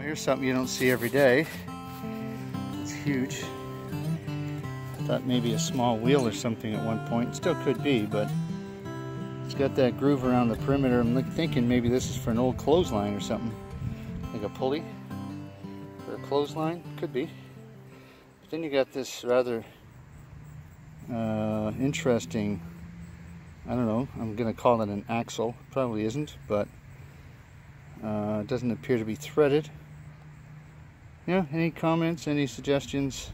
Here's something you don't see every day. It's huge. I thought maybe a small wheel or something at one point. Still could be, but it's got that groove around the perimeter. I'm thinking maybe this is for an old clothesline or something. Like a pulley for a clothesline. Could be. But then you got this rather interesting, I don't know, I'm going to call it an axle. Probably isn't, but it doesn't appear to be threaded. Yeah, any comments, any suggestions?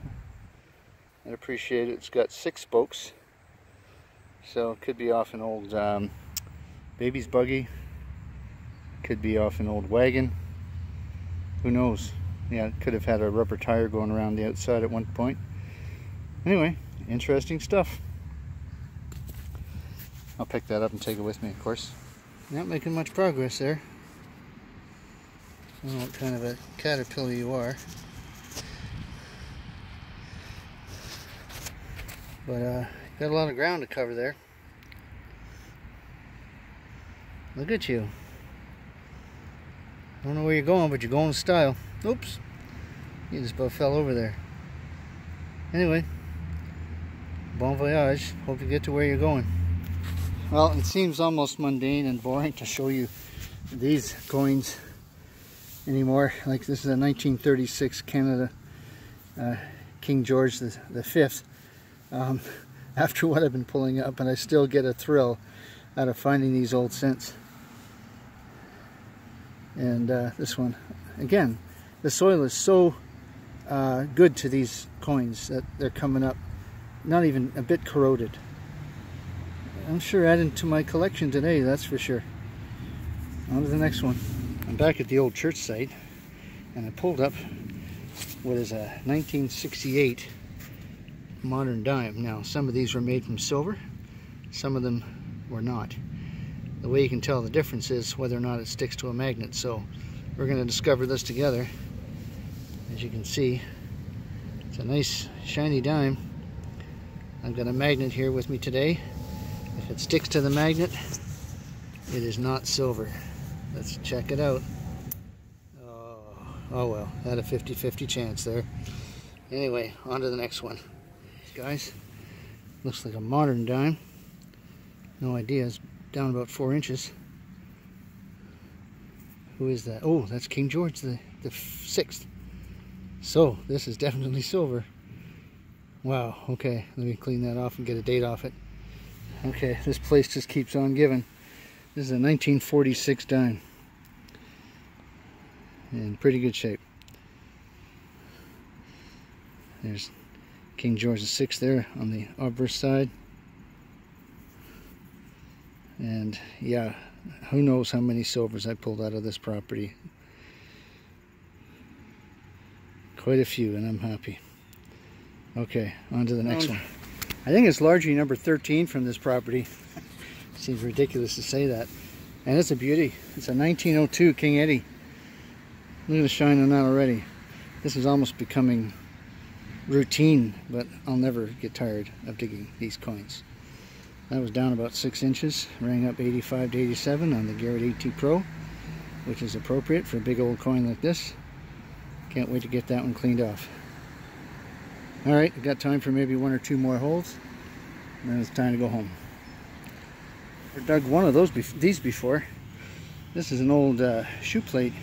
I'd appreciate it. It's got 6 spokes, so it could be off an old baby's buggy, could be off an old wagon, who knows. Yeah, it could have had a rubber tire going around the outside at one point. Anyway, interesting stuff. I'll pick that up and take it with me, of course. Not making much progress there. I don't know what kind of a caterpillar you are, but got a lot of ground to cover there. Look at you. I don't know where you're going, but you're going in style. Oops, you just about fell over there. Anyway, bon voyage. Hope you get to where you're going. Well, it seems almost mundane and boring to show you these coins anymore. Like, this is a 1936 Canada King George the Fifth. After what I've been pulling up, and I still get a thrill out of finding these old cents. And this one, again, the soil is so good to these coins that they're coming up not even a bit corroded. I'm sure adding to my collection today, that's for sure. On to the next one. I'm back at the old church site, and I pulled up what is a 1968 modern dime. Now, some of these were made from silver, some of them were not. The way you can tell the difference is whether or not it sticks to a magnet. So we're going to discover this together. As you can see, it's a nice shiny dime. I've got a magnet here with me today. If it sticks to the magnet, it is not silver. Let's check it out. Oh well, had a 50-50 chance there. Anyway, on to the next one. Guys, looks like a modern dime. No idea, it's down about 4 inches. Who is that? Oh, that's King George the 6th. So, this is definitely silver. Wow, okay, let me clean that off and get a date off it. Okay, this place just keeps on giving. This is a 1946 dime. In pretty good shape. There's King George VI there on the obverse side. And yeah, who knows how many silvers I pulled out of this property. Quite a few, and I'm happy. Okay, on to the next one. I think it's largely number 13 from this property. Seems ridiculous to say that. And it's a beauty. It's a 1902 King Eddie. Look at the shine on that already. This is almost becoming routine, but I'll never get tired of digging these coins. That was down about 6 inches, rang up 85 to 87 on the Garrett AT Pro, which is appropriate for a big old coin like this. Can't wait to get that one cleaned off. Alright, I've got time for maybe 1 or 2 more holes, and then it's time to go home. I dug one of these before. This is an old shoe plate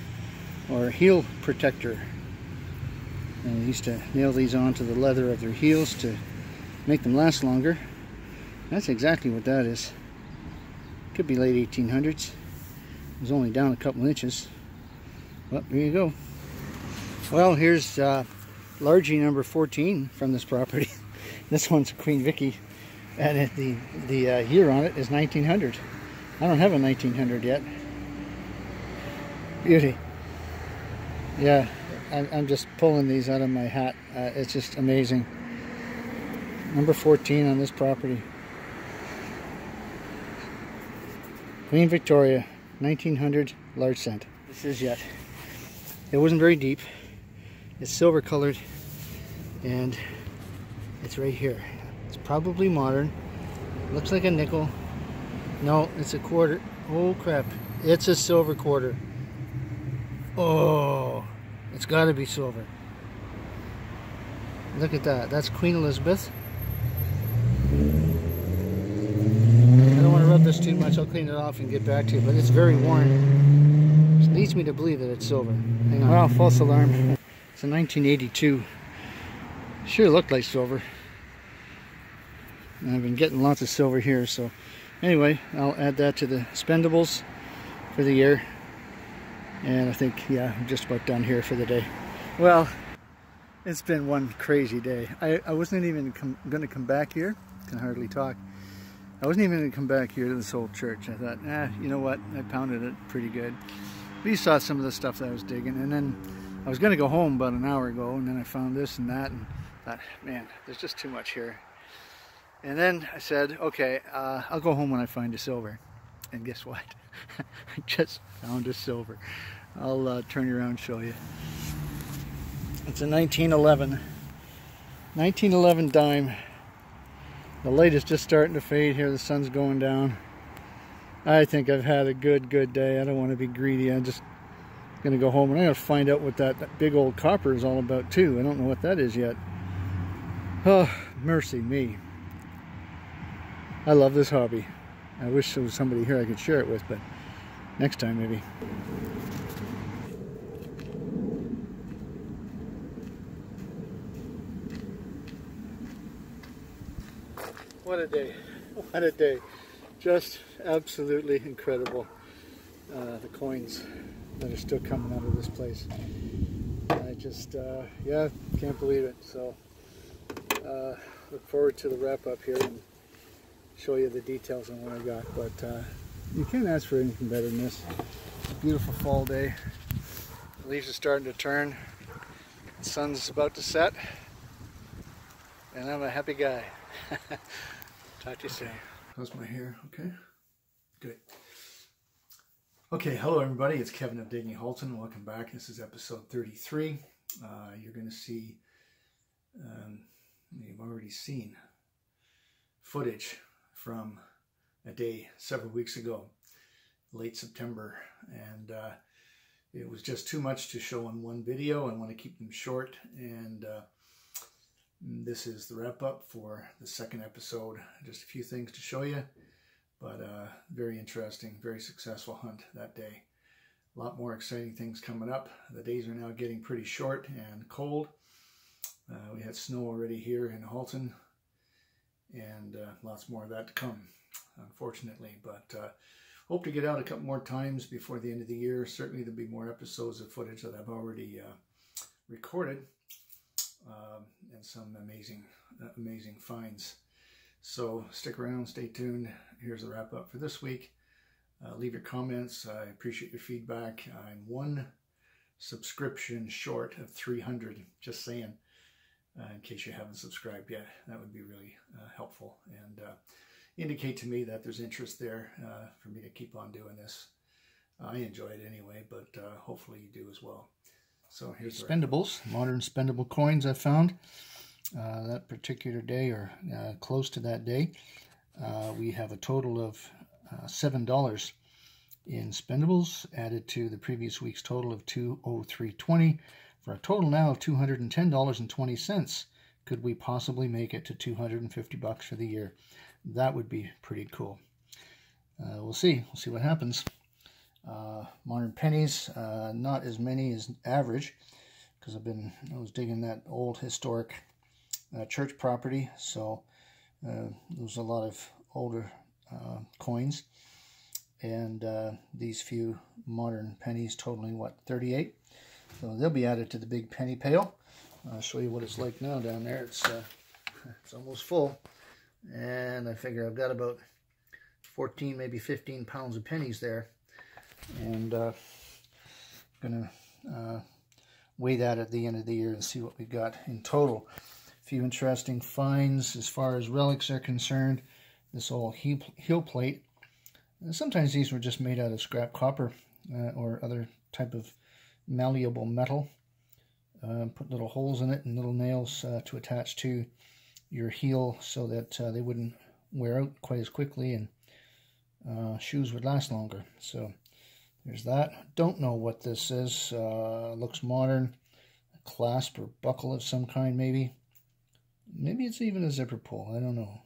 or heel protector. And they used to nail these onto the leather of their heels to make them last longer. That's exactly what that is. Could be late 1800s. It was only down a couple inches. Well, there you go. Well, here's largely number 14 from this property. This one's Queen Vicky, and the year on it is 1900. I don't have a 1900 yet. Beauty. Yeah, I'm just pulling these out of my hat. It's just amazing. Number 14 on this property. Queen Victoria, 1900, large cent. This is yet. It wasn't very deep. It's silver colored, and it's right here. It's probably modern. Looks like a nickel. No, it's a quarter. Oh crap. It's a silver quarter. Oh, It's got to be silver. Look at that. That's Queen Elizabeth. I don't want to rub this too much. I'll clean it off and get back to you, but it's very worn. It leads me to believe that it's silver. Hang on. Well, false alarm. It's a 1982. Sure looked like silver. And I've been getting lots of silver here, so anyway, I'll add that to the spendables for the year. And I think, yeah, I'm just about done here for the day. Well, it's been one crazy day. I wasn't even going to come back here. Can hardly talk. I wasn't even going to come back here to this old church. I thought, you know what? I pounded it pretty good. But you saw some of the stuff that I was digging. And then I was going to go home about an hour ago, and then I found this and that, and thought, man, there's just too much here. And then I said, okay, I'll go home when I find a silver. And guess what? I just found a silver. I'll turn you around and show you. It's a 1911 dime. The light is just starting to fade here. The sun's going down. I think I've had a good day. I don't want to be greedy. I'm just going to go home and I'm going to find out what that big old copper is all about too. I don't know what that is yet. Oh, mercy me. I love this hobby. I wish there was somebody here I could share it with, but next time maybe. What a day. What a day. Just absolutely incredible. The coins that are still coming out of this place. I just, yeah, can't believe it. So, look forward to the wrap up here and show you the details on what I got. But you can't ask for anything better than this. It's a beautiful fall day. The leaves are starting to turn. The sun's about to set. And I'm a happy guy. Talk to you soon. How's my hair? Okay? Good. Okay, hello everybody. It's Kevin of Digging Halton. Welcome back. This is episode 33. You're going to see, you've already seen footage from a day several weeks ago, late September, and it was just too much to show in one video. I want to keep them short, and this is the wrap up for the second episode. Just a few things to show you, but very interesting, very successful hunt that day. A lot more exciting things coming up. The days are now getting pretty short and cold. We had snow already here in Halton, and lots more of that to come, unfortunately. But hope to get out a couple more times before the end of the year. Certainly there'll be more episodes of footage that I've already recorded, and some amazing finds. So stick around, stay tuned. Here's the wrap up for this week. Leave your comments. I appreciate your feedback. I'm one subscription short of 300, just saying. In case you haven't subscribed yet, that would be really helpful, and indicate to me that there's interest there for me to keep on doing this. I enjoy it anyway, but hopefully you do as well. So here's spendables, modern spendable coins I found that particular day, or close to that day. We have a total of $7 in spendables added to the previous week's total of $203.20. For a total now of $210.20. Could we possibly make it to $250 for the year? That would be pretty cool. We'll see. We'll see what happens. Modern pennies, not as many as average, because I was digging that old historic church property, so there's a lot of older coins, and these few modern pennies totaling, what, 38? So they'll be added to the big penny pail. I'll show you what it's like now down there. It's almost full, and I figure I've got about 14, maybe 15 pounds of pennies there, and gonna weigh that at the end of the year and see what we got in total. A few interesting finds as far as relics are concerned. This old heel plate. And sometimes these were just made out of scrap copper or other type of malleable metal. Put little holes in it and little nails to attach to your heel so that they wouldn't wear out quite as quickly, and shoes would last longer. So there's that. Don't know what this is. Looks modern. clasp or buckle of some kind, maybe. Maybe it's even a zipper pull. I don't know.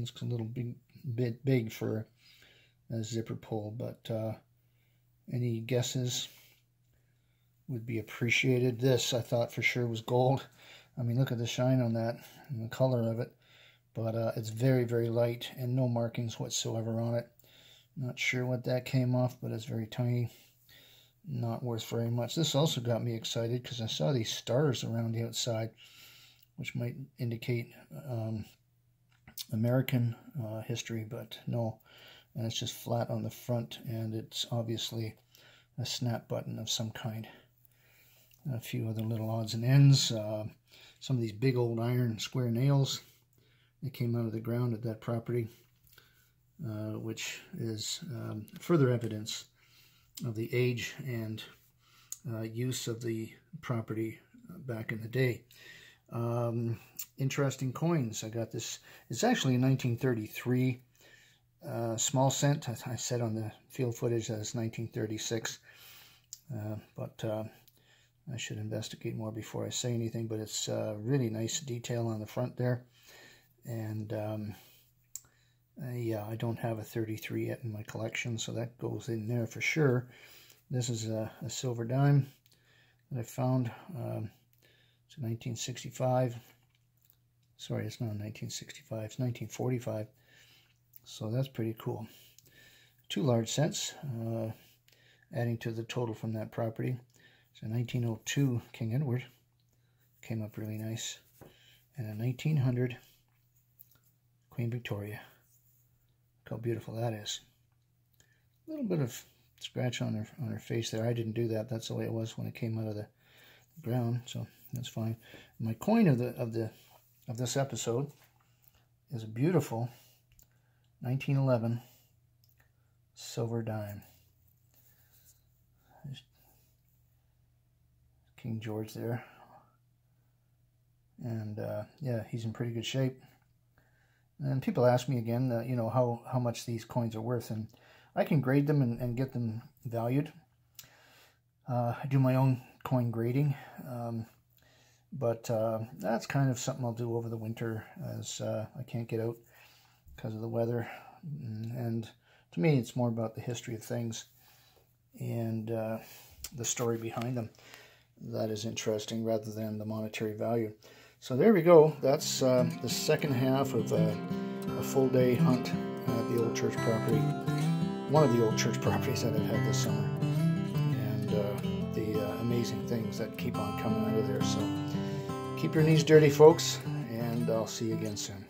It's a little bit big for a zipper pull, but any guesses would be appreciated. This I thought for sure was gold. I mean, look at the shine on that and the color of it. But it's very, very light and no markings whatsoever on it. Not sure what that came off, but it's very tiny. Not worth very much. This also got me excited because I saw these stars around the outside, which might indicate American history, but no. And it's just flat on the front, and it's obviously a snap button of some kind. A few other little odds and ends. Some of these big old iron square nails that came out of the ground at that property, which is further evidence of the age and use of the property back in the day. Interesting coins. I got this. It's actually a 1933 small cent. I said on the field footage that it's 1936, but I should investigate more before I say anything. But it's really nice detail on the front there, and yeah, I don't have a 33 yet in my collection, so that goes in there for sure. This is a silver dime that I found. It's 1965. Sorry, it's not 1965. It's 1945. So that's pretty cool. 2 large cents, adding to the total from that property. So 1902 King Edward came up really nice, and a 1900 Queen Victoria. Look how beautiful that is. A little bit of scratch on her face there. I didn't do that. That's the way it was when it came out of the ground, so that's fine. My coin of this episode is a beautiful 1911 silver dime. There's King George there, and yeah, he's in pretty good shape. And people ask me again, you know, how much these coins are worth, and I can grade them and get them valued. I do my own coin grading, but that's kind of something I'll do over the winter, as I can't get out because of the weather. And to me, it's more about the history of things and the story behind them that is interesting, rather than the monetary value. So there we go. That's the second half of a full day hunt at the old church property. One of the old church properties that I've had this summer. And the amazing things that keep on coming out of there. So keep your knees dirty, folks, and I'll see you again soon.